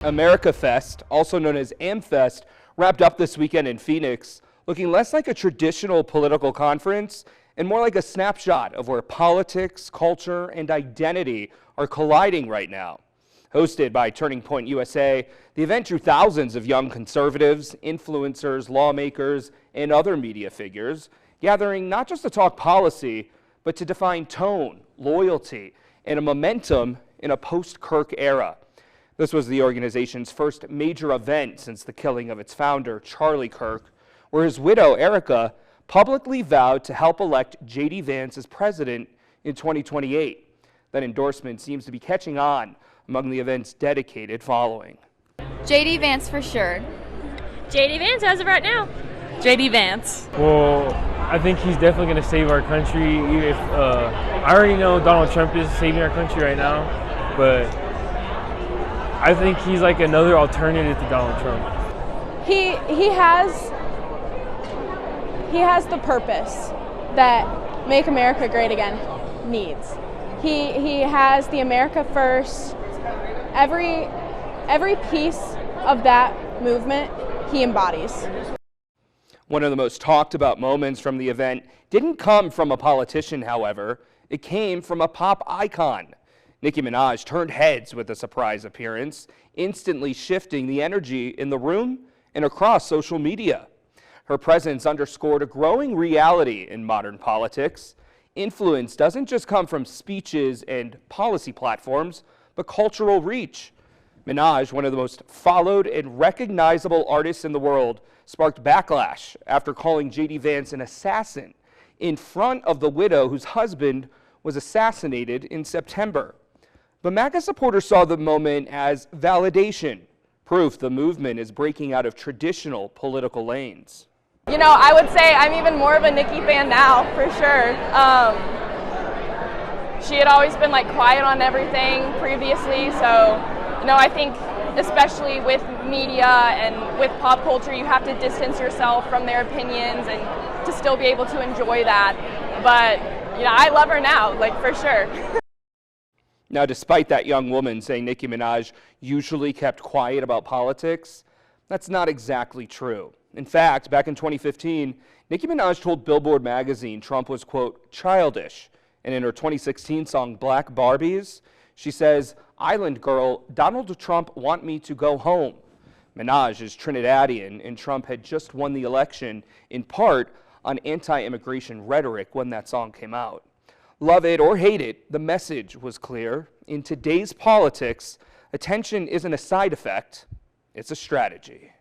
AmericaFest, also known as AmFest, wrapped up this weekend in Phoenix, looking less like a traditional political conference and more like a snapshot of where politics, culture, and identity are colliding right now. Hosted by Turning Point USA, the event drew thousands of young conservatives, influencers, lawmakers, and other media figures, gathering not just to talk policy, but to define tone, loyalty, and a momentum in a post-Kirk era. This was the organization's first major event since the killing of its founder, Charlie Kirk, where his widow, Erica, publicly vowed to help elect J.D. Vance as president in 2028. That endorsement seems to be catching on among the event's dedicated following. J.D. Vance for sure. J.D. Vance as of right now. J.D. Vance. Well, I think he's definitely going to save our country. If I already know Donald Trump is saving our country right now, but I think he's like another alternative to Donald Trump. He has the purpose that Make America Great Again needs. He has the America First. Every piece of that movement he embodies. One of the most talked about moments from the event didn't come from a politician, however. It came from a pop icon. Nicki Minaj turned heads with a surprise appearance, instantly shifting the energy in the room and across social media. Her presence underscored a growing reality in modern politics. Influence doesn't just come from speeches and policy platforms, but cultural reach. Minaj, one of the most followed and recognizable artists in the world, sparked backlash after calling J.D. Vance an assassin in front of the widow whose husband was assassinated in September. But MAGA supporters saw the moment as validation, proof the movement is breaking out of traditional political lanes. You know, I would say I'm even more of a Nicki fan now, for sure. She had always been like quiet on everything previously, so I think especially with media and with pop culture, you have to distance yourself from their opinions and to still be able to enjoy that. But I love her now, like for sure. Now, despite that young woman saying Nicki Minaj usually kept quiet about politics, that's not exactly true. In fact, back in 2015, Nicki Minaj told Billboard magazine Trump was, quote, childish. And in her 2016 song Black Barbies, she says, "Island girl, Donald Trump want me to go home." Minaj is Trinidadian, and Trump had just won the election in part on anti-immigration rhetoric when that song came out. Love it or hate it, the message was clear. In today's politics, attention isn't a side effect, it's a strategy.